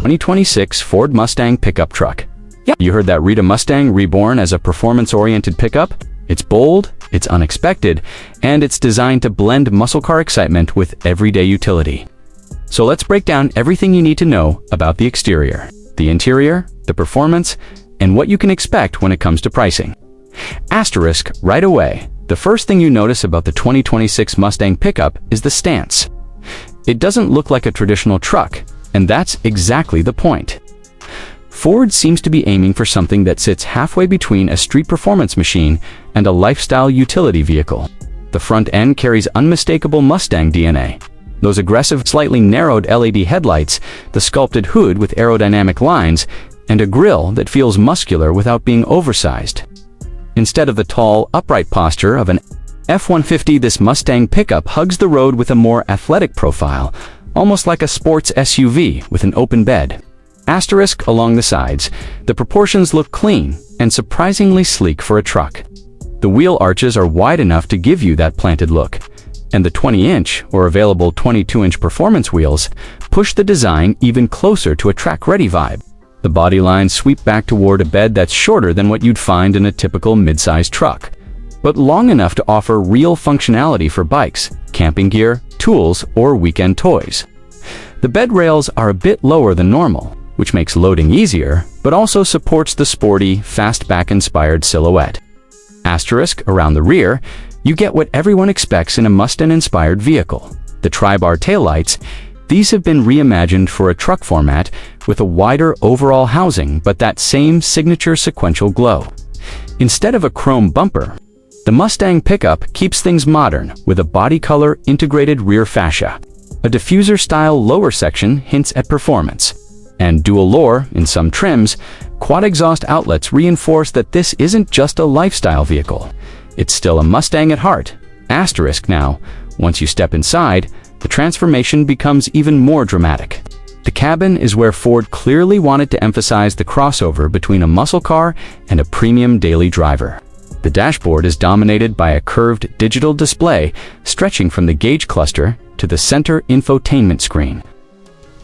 2026 Ford Mustang Pickup Truck. Yep, you heard that. Read a Mustang reborn as a performance-oriented pickup. It's bold, it's unexpected, and it's designed to blend muscle car excitement with everyday utility. So let's break down everything you need to know about the exterior, the interior, the performance, and what you can expect when it comes to pricing. Asterisk right away. The first thing you notice about the 2026 Mustang Pickup is the stance. It doesn't look like a traditional truck, and that's exactly the point. Ford seems to be aiming for something that sits halfway between a street performance machine and a lifestyle utility vehicle. The front end carries unmistakable Mustang DNA. Those aggressive, slightly narrowed LED headlights, the sculpted hood with aerodynamic lines, and a grille that feels muscular without being oversized. Instead of the tall, upright posture of an F-150, this Mustang pickup hugs the road with a more athletic profile, almost like a sports SUV with an open bed. Asterisk along the sides, the proportions look clean and surprisingly sleek for a truck. The wheel arches are wide enough to give you that planted look, and the 20-inch or available 22-inch performance wheels push the design even closer to a track-ready vibe. The body lines sweep back toward a bed that's shorter than what you'd find in a typical mid-sized truck, but long enough to offer real functionality for bikes, camping gear, tools, or weekend toys. The bed rails are a bit lower than normal, which makes loading easier, but also supports the sporty, fastback-inspired silhouette. Asterisk around the rear, you get what everyone expects in a Mustang-inspired vehicle. The tri-bar taillights, these have been reimagined for a truck format with a wider overall housing but that same signature sequential glow. Instead of a chrome bumper, the Mustang pickup keeps things modern with a body color integrated rear fascia. A diffuser-style lower section hints at performance. And dual-lore, in some trims, quad exhaust outlets reinforce that this isn't just a lifestyle vehicle. It's still a Mustang at heart. Asterisk now, once you step inside, the transformation becomes even more dramatic. The cabin is where Ford clearly wanted to emphasize the crossover between a muscle car and a premium daily driver. The dashboard is dominated by a curved digital display stretching from the gauge cluster to the center infotainment screen.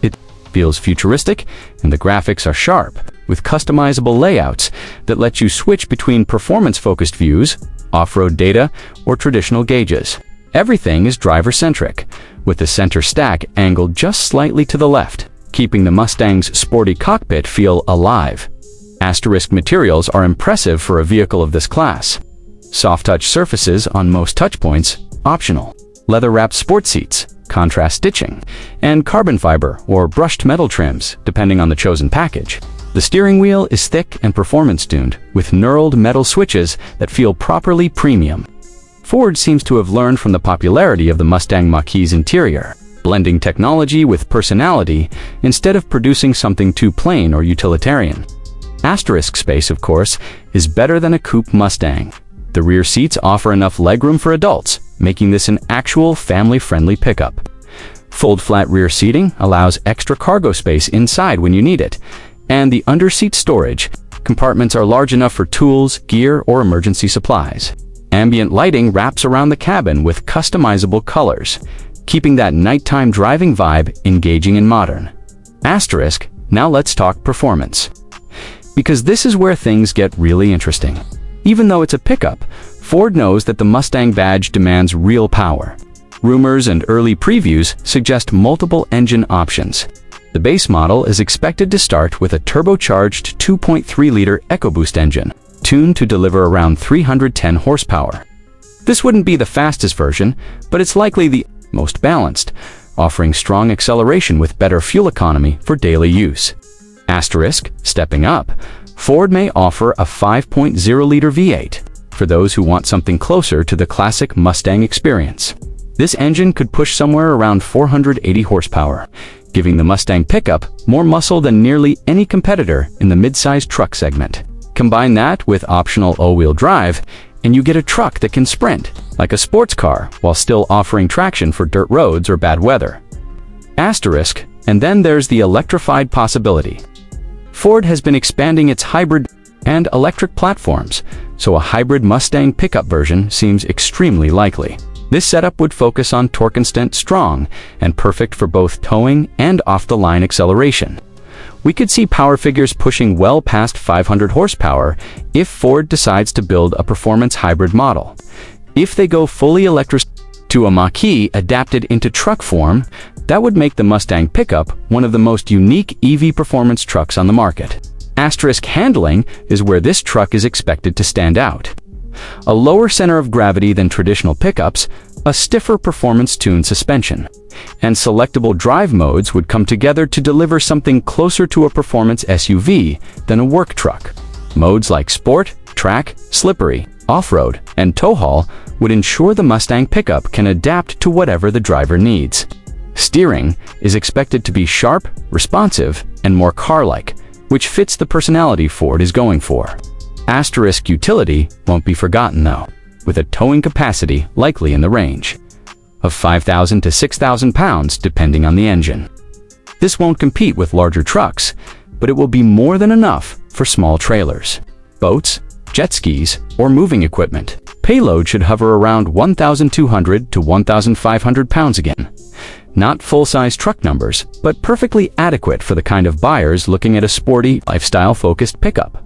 It feels futuristic, and the graphics are sharp, with customizable layouts that let you switch between performance-focused views, off-road data, or traditional gauges. Everything is driver-centric, with the center stack angled just slightly to the left, keeping the Mustang's sporty cockpit feel alive. Asterisk materials are impressive for a vehicle of this class. Soft-touch surfaces on most touchpoints, optional. Leather-wrapped sport seats, contrast stitching, and carbon fiber or brushed metal trims, depending on the chosen package. The steering wheel is thick and performance-tuned, with knurled metal switches that feel properly premium. Ford seems to have learned from the popularity of the Mustang Mach-E's interior, blending technology with personality instead of producing something too plain or utilitarian. Asterisk space, of course, is better than a coupe Mustang. The rear seats offer enough legroom for adults, making this an actual family-friendly pickup. Fold-flat rear seating allows extra cargo space inside when you need it, and the under-seat storage compartments are large enough for tools, gear, or emergency supplies. Ambient lighting wraps around the cabin with customizable colors, keeping that nighttime driving vibe engaging and modern. Asterisk, now let's talk performance. Because this is where things get really interesting. Even though it's a pickup, Ford knows that the Mustang badge demands real power. Rumors and early previews suggest multiple engine options. The base model is expected to start with a turbocharged 2.3-liter EcoBoost engine, tuned to deliver around 310 horsepower. This wouldn't be the fastest version, but it's likely the most balanced, offering strong acceleration with better fuel economy for daily use. Asterisk, stepping up, Ford may offer a 5.0-liter V8 for those who want something closer to the classic Mustang experience. This engine could push somewhere around 480 horsepower, giving the Mustang pickup more muscle than nearly any competitor in the mid-sized truck segment. Combine that with optional all-wheel drive, and you get a truck that can sprint, like a sports car, while still offering traction for dirt roads or bad weather. Asterisk, and then there's the electrified possibility. Ford has been expanding its hybrid and electric platforms, so a hybrid Mustang pickup version seems extremely likely. This setup would focus on torque instant strong and perfect for both towing and off-the-line acceleration. We could see power figures pushing well past 500 horsepower if Ford decides to build a performance hybrid model. If they go fully electric to a Mach-E adapted into truck form, that would make the Mustang Pickup one of the most unique EV performance trucks on the market. Asterisk handling is where this truck is expected to stand out. A lower center of gravity than traditional pickups, a stiffer performance-tuned suspension, and selectable drive modes would come together to deliver something closer to a performance SUV than a work truck. Modes like Sport, Track, Slippery, Off-Road, and Tow Haul would ensure the Mustang Pickup can adapt to whatever the driver needs. Steering is expected to be sharp, responsive, and more car-like, which fits the personality Ford is going for. Asterisk utility won't be forgotten though, with a towing capacity likely in the range of 5,000 to 6,000 pounds depending on the engine. This won't compete with larger trucks, but it will be more than enough for small trailers, boats, jet skis, or moving equipment. Payload should hover around 1,200 to 1,500 pounds again. Not full-size truck numbers, but perfectly adequate for the kind of buyers looking at a sporty, lifestyle-focused pickup.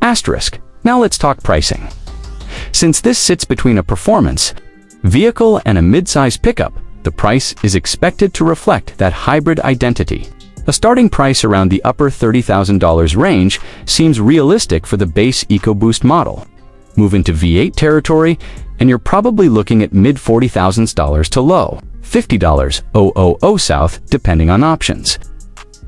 Asterisk. Now let's talk pricing. Since this sits between a performance vehicle and a mid-size pickup, the price is expected to reflect that hybrid identity. A starting price around the upper $30,000 range seems realistic for the base EcoBoost model. Move into V8 territory, and you're probably looking at mid-$40,000 to low $50,000 south, depending on options.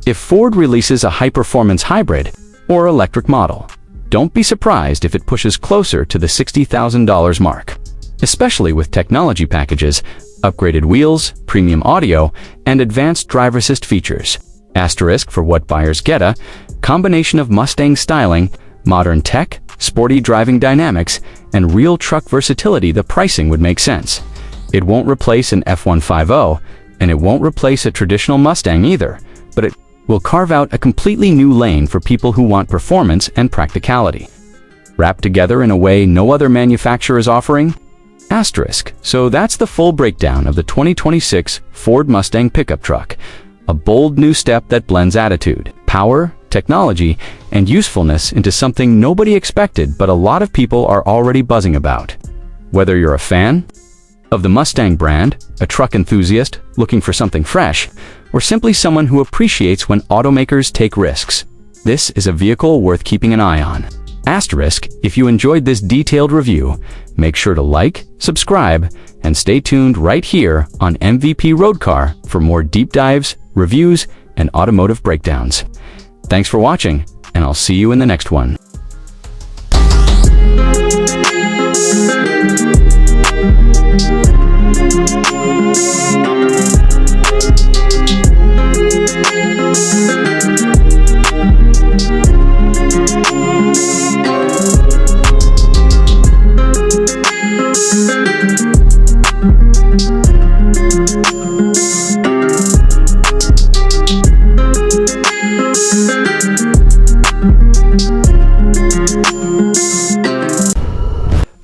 If Ford releases a high-performance hybrid or electric model, don't be surprised if it pushes closer to the $60,000 mark, especially with technology packages, upgraded wheels, premium audio, and advanced driver assist features. Asterisk for what buyers get: a combination of Mustang styling, modern tech, sporty driving dynamics, and real truck versatility. The pricing would make sense. It won't replace an F-150, and it won't replace a traditional Mustang either, but it will carve out a completely new lane for people who want performance and practicality, wrapped together in a way no other manufacturer is offering. Asterisk. So that's the full breakdown of the 2026 Ford Mustang pickup truck. A bold new step that blends attitude, power, technology, and usefulness into something nobody expected but a lot of people are already buzzing about. Whether you're a fan of the Mustang brand, a truck enthusiast looking for something fresh, or simply someone who appreciates when automakers take risks, this is a vehicle worth keeping an eye on. Asterisk. If you enjoyed this detailed review, make sure to like, subscribe, and stay tuned right here on MVP Road Car for more deep dives, reviews, and automotive breakdowns. Thanks for watching, and I'll see you in the next one.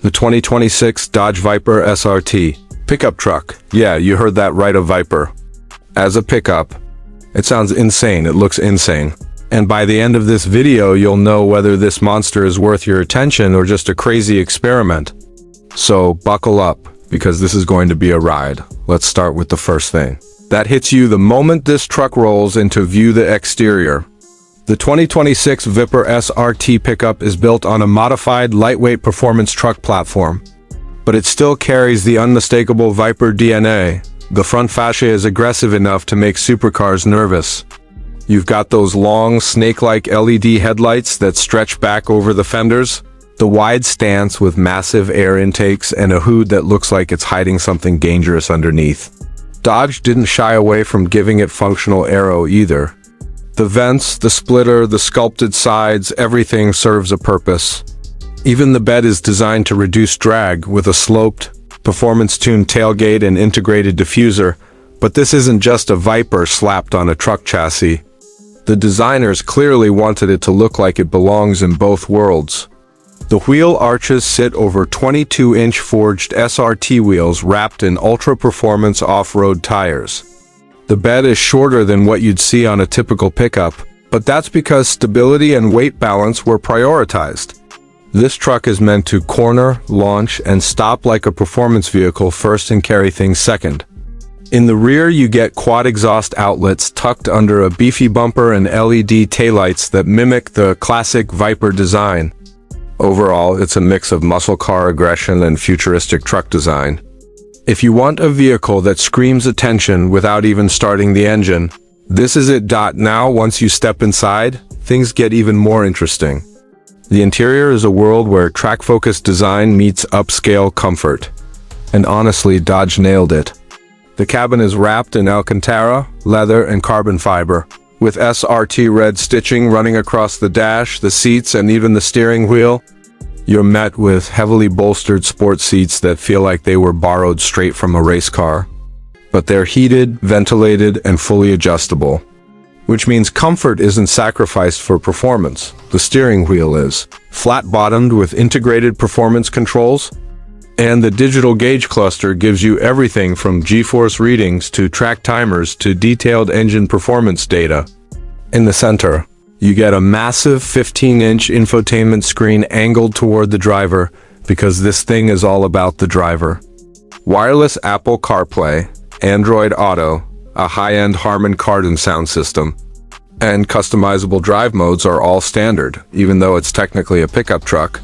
The 2026 Dodge Viper SRT pickup truck. Yeah, you heard that right, a Viper. As a pickup, it sounds insane, it looks insane. And by the end of this video, you'll know whether this monster is worth your attention or just a crazy experiment. So buckle up, because this is going to be a ride. Let's start with the first thing that hits you the moment this truck rolls into view: the exterior. The 2026 Viper SRT pickup is built on a modified, lightweight performance truck platform, but it still carries the unmistakable Viper DNA. The front fascia is aggressive enough to make supercars nervous. You've got those long, snake-like LED headlights that stretch back over the fenders, the wide stance with massive air intakes, and a hood that looks like it's hiding something dangerous underneath. Dodge didn't shy away from giving it functional aero either. The vents, the splitter, the sculpted sides, everything serves a purpose. Even the bed is designed to reduce drag with a sloped, performance-tuned tailgate and integrated diffuser, but this isn't just a Viper slapped on a truck chassis. The designers clearly wanted it to look like it belongs in both worlds. The wheel arches sit over 22-inch forged SRT wheels wrapped in ultra-performance off-road tires. The bed is shorter than what you'd see on a typical pickup, But that's because stability and weight balance were prioritized. This truck is meant to corner, launch, and stop like a performance vehicle first and carry things second. In the rear, you get quad exhaust outlets tucked under a beefy bumper and LED taillights that mimic the classic Viper design. Overall, it's a mix of muscle car aggression and futuristic truck design. If you want a vehicle that screams attention without even starting the engine, this is it. Now, once you step inside, things get even more interesting. The interior is a world where track-focused design meets upscale comfort. And honestly, Dodge nailed it. The cabin is wrapped in Alcantara, leather, and carbon fiber, with SRT red stitching running across the dash, the seats, and even the steering wheel. You're met with heavily bolstered sports seats that feel like they were borrowed straight from a race car. But they're heated, ventilated, and fully adjustable. Which means comfort isn't sacrificed for performance. The steering wheel is flat-bottomed with integrated performance controls, and the digital gauge cluster gives you everything from G-force readings to track timers to detailed engine performance data. In the center, you get a massive 15-inch infotainment screen angled toward the driver because this thing is all about the driver. Wireless Apple CarPlay, Android Auto, a high-end Harman Kardon sound system, and customizable drive modes are all standard, even though it's technically a pickup truck.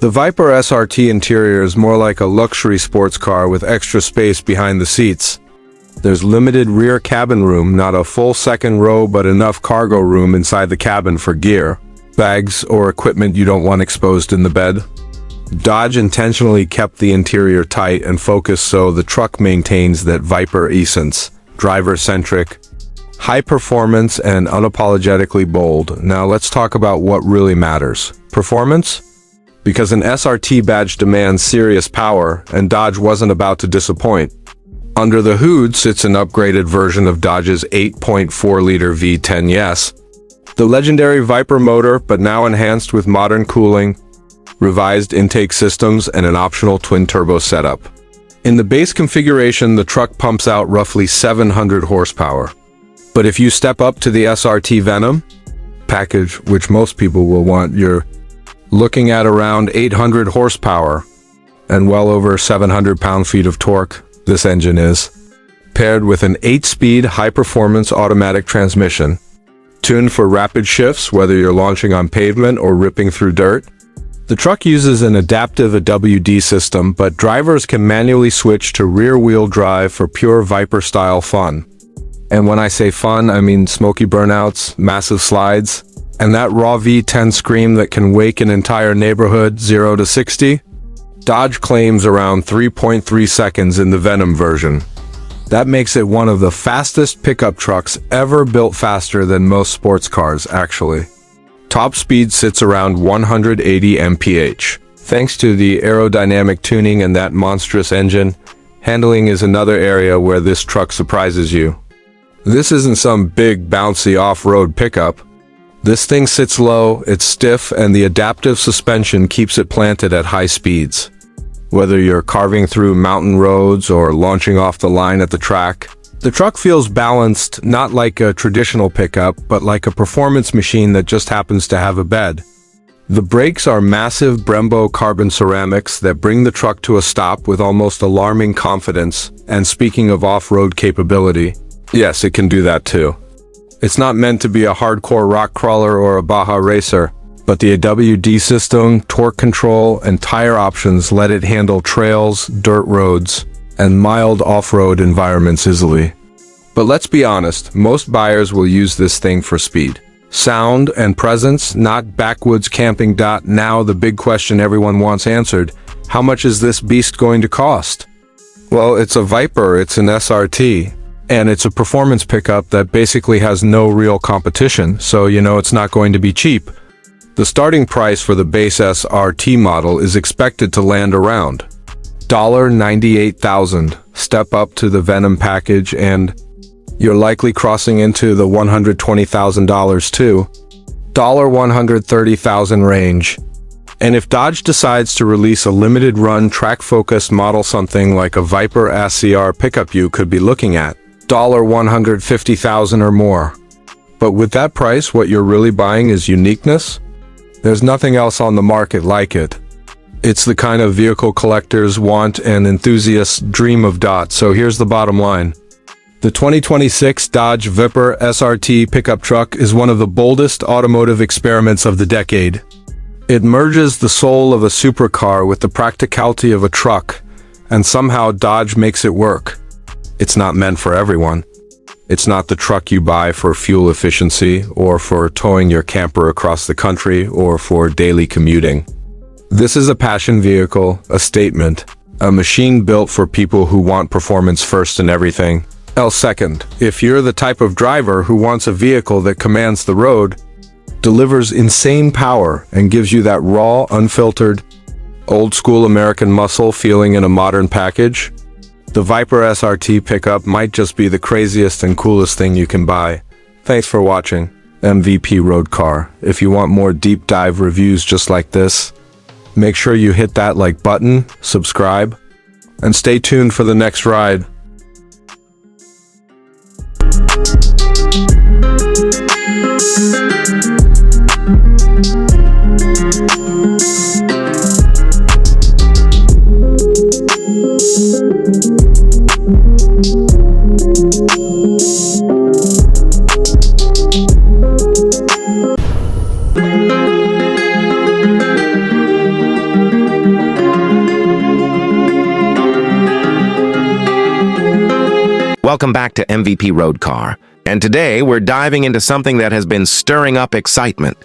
The Viper SRT interior is more like a luxury sports car with extra space behind the seats. There's limited rear cabin room, not a full second row, but enough cargo room inside the cabin for gear, bags, or equipment you don't want exposed in the bed. Dodge intentionally kept the interior tight and focused so the truck maintains that Viper essence. Driver-centric, high-performance, and unapologetically bold. Now let's talk about what really matters. Performance? Because an SRT badge demands serious power, and Dodge wasn't about to disappoint. Under the hood sits an upgraded version of Dodge's 8.4-liter V10 Yes. The legendary Viper motor, but now enhanced with modern cooling, revised intake systems, and an optional twin-turbo setup. In the base configuration, the truck pumps out roughly 700 horsepower. But if you step up to the SRT Venom package, which most people will want, you're looking at around 800 horsepower and well over 700 pound-feet of torque. This engine is paired with an 8-speed high-performance automatic transmission, tuned for rapid shifts whether you're launching on pavement or ripping through dirt. The truck uses an adaptive AWD system, but drivers can manually switch to rear-wheel drive for pure Viper-style fun. And when I say fun, I mean smoky burnouts, massive slides, and that raw V10 scream that can wake an entire neighborhood 0 to 60. Dodge claims around 3.3 seconds in the Venom version. That makes it one of the fastest pickup trucks ever, built faster than most sports cars, actually. Top speed sits around 180 mph. Thanks to the aerodynamic tuning and that monstrous engine, handling is another area where this truck surprises you. This isn't some big, bouncy off-road pickup. This thing sits low, it's stiff, and the adaptive suspension keeps it planted at high speeds. Whether you're carving through mountain roads or launching off the line at the track, the truck feels balanced, not like a traditional pickup, but like a performance machine that just happens to have a bed. The brakes are massive Brembo carbon ceramics that bring the truck to a stop with almost alarming confidence. And speaking of off-road capability, yes, it can do that too. It's not meant to be a hardcore rock crawler or a Baja racer, but the AWD system, torque control, and tire options let it handle trails, dirt roads, and mild off-road environments easily. But let's be honest, most buyers will use this thing for speed, sound, and presence, not backwoods camping. Now the big question everyone wants answered: how much is this beast going to cost? Well, it's a Viper, it's an SRT, and it's a performance pickup that basically has no real competition, so you know it's not going to be cheap. The starting price for the base SRT model is expected to land around $98,000. Step up to the Venom package and you're likely crossing into the $120,000 to $130,000 range. And if Dodge decides to release a limited run track-focused model, something like a Viper SCR pickup, you could be looking at $150,000 or more. But with that price, what you're really buying is uniqueness. There's nothing else on the market like it. It's the kind of vehicle collectors want and enthusiasts dream of. So here's the bottom line. The 2026 Dodge Viper SRT pickup truck is one of the boldest automotive experiments of the decade. It merges the soul of a supercar with the practicality of a truck, and somehow Dodge makes it work. It's not meant for everyone. It's not the truck you buy for fuel efficiency, or for towing your camper across the country, or for daily commuting. This is a passion vehicle, a statement, a machine built for people who want performance first in everything else second. If you're the type of driver who wants a vehicle that commands the road, delivers insane power, and gives you that raw, unfiltered, old-school American muscle feeling in a modern package, the Viper SRT pickup might just be the craziest and coolest thing you can buy. Thanks for watching MVP Road Car. If you want more deep dive reviews just like this, make sure you hit that like button, subscribe, and stay tuned for the next ride. Welcome back to MVP Road Car, and today we're diving into something that has been stirring up excitement,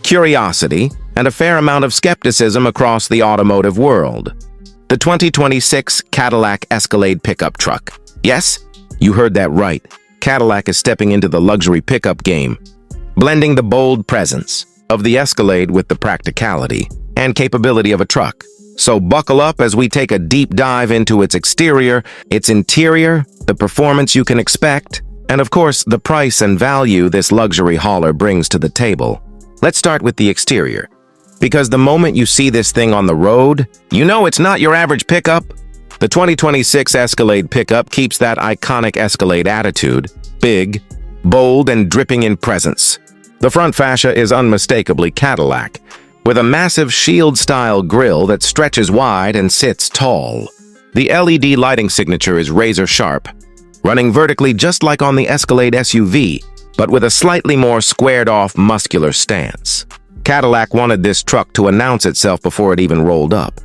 curiosity, and a fair amount of skepticism across the automotive world. The 2026 Cadillac Escalade pickup truck. Yes, you heard that right. Cadillac is stepping into the luxury pickup game, blending the bold presence of the Escalade with the practicality and capability of a truck. So buckle up as we take a deep dive into its exterior, its interior, the performance you can expect, and of course, the price and value this luxury hauler brings to the table. Let's start with the exterior, because the moment you see this thing on the road, you know it's not your average pickup. The 2026 Escalade pickup keeps that iconic Escalade attitude, big, bold, and dripping in presence. The front fascia is unmistakably Cadillac, with a massive shield-style grille that stretches wide and sits tall. The LED lighting signature is razor-sharp, running vertically just like on the Escalade SUV, but with a slightly more squared-off muscular stance. Cadillac wanted this truck to announce itself before it even rolled up,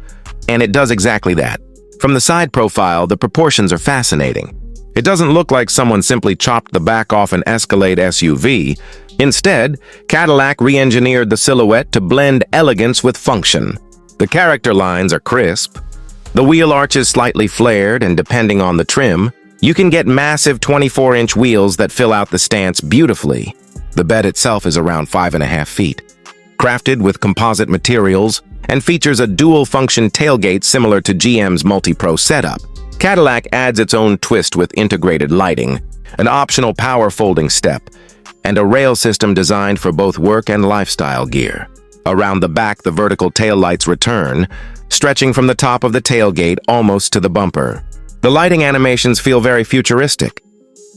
and it does exactly that. From the side profile, the proportions are fascinating. It doesn't look like someone simply chopped the back off an Escalade SUV. Instead, Cadillac re-engineered the silhouette to blend elegance with function. The character lines are crisp. The wheel arch is slightly flared, and depending on the trim, you can get massive 24-inch wheels that fill out the stance beautifully. The bed itself is around 5.5 feet. Crafted with composite materials and features a dual-function tailgate similar to GM's Multi-Pro setup. Cadillac adds its own twist with integrated lighting, an optional power folding step, and a rail system designed for both work and lifestyle gear. Around the back, the vertical taillights return, stretching from the top of the tailgate almost to the bumper. The lighting animations feel very futuristic,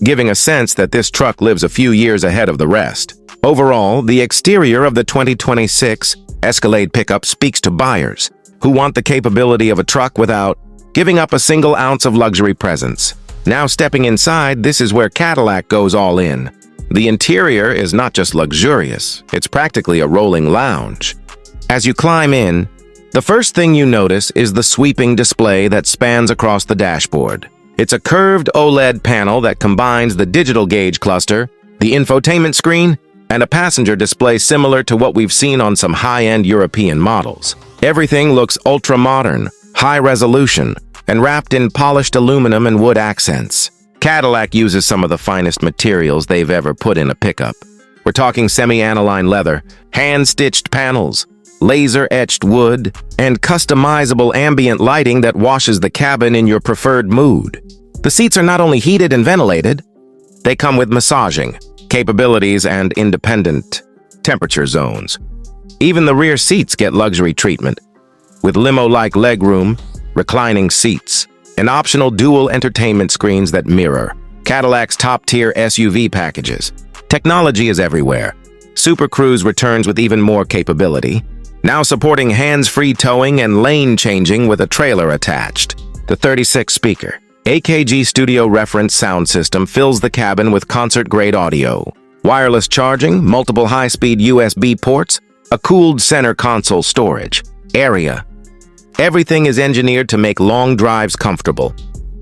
giving a sense that this truck lives a few years ahead of the rest. Overall, the exterior of the 2026 Escalade pickup speaks to buyers who want the capability of a truck without giving up a single ounce of luxury presence. Now stepping inside, this is where Cadillac goes all in. The interior is not just luxurious, it's practically a rolling lounge. As you climb in, the first thing you notice is the sweeping display that spans across the dashboard. It's a curved OLED panel that combines the digital gauge cluster, the infotainment screen, and a passenger display similar to what we've seen on some high-end European models. Everything looks ultra-modern, high-resolution, and wrapped in polished aluminum and wood accents. Cadillac uses some of the finest materials they've ever put in a pickup. We're talking semi-aniline leather, hand-stitched panels, laser-etched wood, and customizable ambient lighting that washes the cabin in your preferred mood. The seats are not only heated and ventilated, they come with massaging capabilities and independent temperature zones. Even the rear seats get luxury treatment, with limo-like legroom, reclining seats, and optional dual entertainment screens that mirror Cadillac's top-tier SUV packages. Technology is everywhere. Super Cruise returns with even more capability, now supporting hands-free towing and lane changing with a trailer attached. The 36-speaker AKG Studio Reference sound system fills the cabin with concert-grade audio, wireless charging, multiple high-speed USB ports, a cooled center console storage area. Everything is engineered to make long drives comfortable,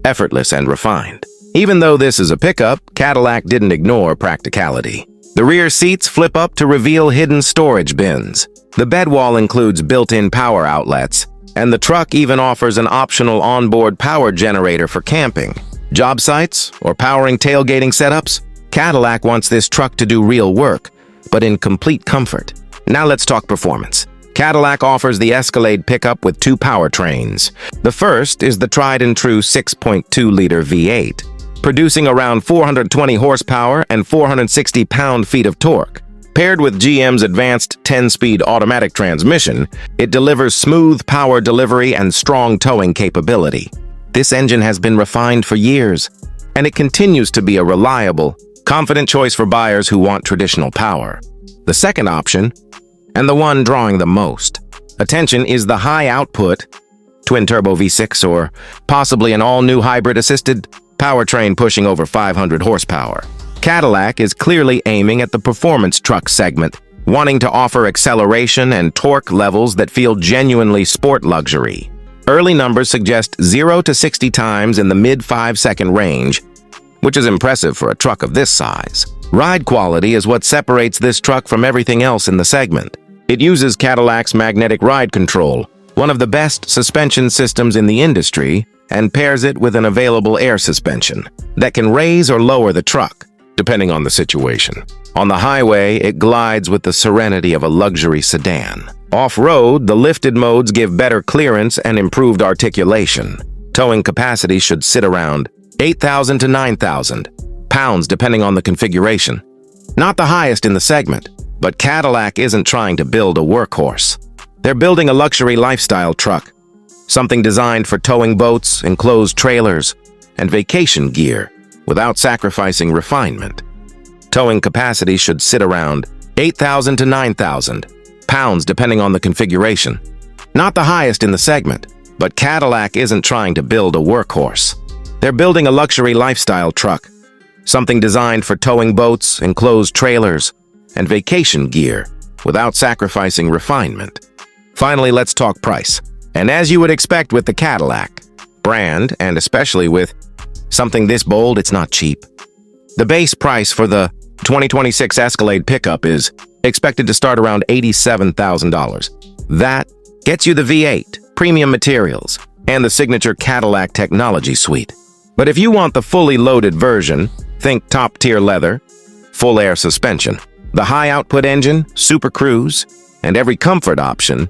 effortless, and refined. Even though this is a pickup, Cadillac didn't ignore practicality. The rear seats flip up to reveal hidden storage bins. The bedwall includes built-in power outlets, and the truck even offers an optional onboard power generator for camping. Job sites or powering tailgating setups? Cadillac wants this truck to do real work, but in complete comfort. Now let's talk performance. Cadillac offers the Escalade Pickup with two powertrains. The first is the tried-and-true 6.2-liter V8, producing around 420 horsepower and 460 pound-feet of torque. Paired with GM's advanced 10-speed automatic transmission, it delivers smooth power delivery and strong towing capability. This engine has been refined for years, and it continues to be a reliable, confident choice for buyers who want traditional power. The second option, and the one drawing the most attention, is the high-output twin-turbo V6 or possibly an all-new hybrid-assisted powertrain pushing over 500 horsepower. Cadillac is clearly aiming at the performance truck segment, wanting to offer acceleration and torque levels that feel genuinely sport luxury. Early numbers suggest 0 to 60 times in the mid-5-second range, which is impressive for a truck of this size. Ride quality is what separates this truck from everything else in the segment. It uses Cadillac's magnetic ride control, one of the best suspension systems in the industry, and pairs it with an available air suspension that can raise or lower the truck, depending on the situation. On the highway, it glides with the serenity of a luxury sedan. Off-road, the lifted modes give better clearance and improved articulation. Towing capacity should sit around 8,000 to 9,000 pounds depending on the configuration. Not the highest in the segment, but Cadillac isn't trying to build a workhorse. They're building a luxury lifestyle truck, something designed for towing boats, enclosed trailers, and vacation gear without sacrificing refinement. Towing capacity should sit around 8,000 to 9,000 pounds depending on the configuration. Not the highest in the segment, but Cadillac isn't trying to build a workhorse. They're building a luxury lifestyle truck, something designed for towing boats, enclosed trailers, and vacation gear without sacrificing refinement. Finally, let's talk price. And as you would expect with the Cadillac brand, and especially with something this bold, it's not cheap. The base price for the 2026 Escalade Pickup is expected to start around $87,000. That gets you the V8, premium materials, and the signature Cadillac technology suite. But if you want the fully loaded version, think top-tier leather, full air suspension, the high-output engine, Super Cruise, and every comfort option,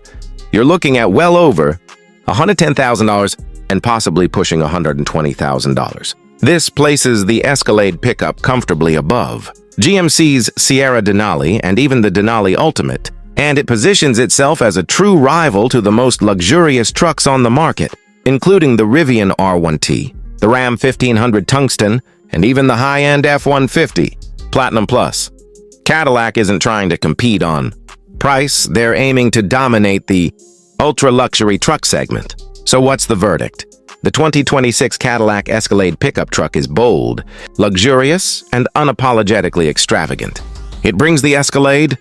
you're looking at well over $110,000 and possibly pushing $120,000. This places the Escalade Pickup comfortably above GMC's Sierra Denali and even the Denali Ultimate, and it positions itself as a true rival to the most luxurious trucks on the market, including the Rivian R1T, the Ram 1500 Tungsten, and even the high-end F-150 Platinum Plus. Cadillac isn't trying to compete on price, they're aiming to dominate the ultra-luxury truck segment. So what's the verdict? The 2026 Cadillac Escalade pickup truck is bold, luxurious, and unapologetically extravagant. It brings the Escalade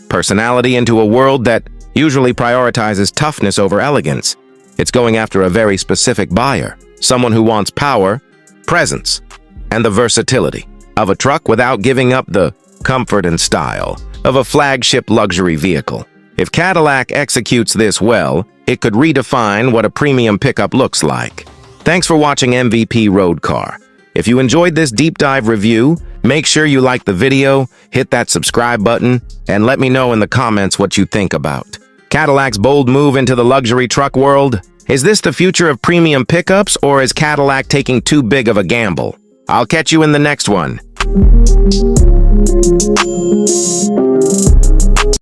personality into a world that usually prioritizes toughness over elegance. It's going after a very specific buyer, someone who wants power, presence, and the versatility of a truck without giving up the comfort and style of a flagship luxury vehicle. If Cadillac executes this well, it could redefine what a premium pickup looks like. Thanks for watching MVP Road Car. If you enjoyed this deep dive review, make sure you like the video, hit that subscribe button, and let me know in the comments what you think about Cadillac's bold move into the luxury truck world. Is this the future of premium pickups, or is Cadillac taking too big of a gamble? I'll catch you in the next one.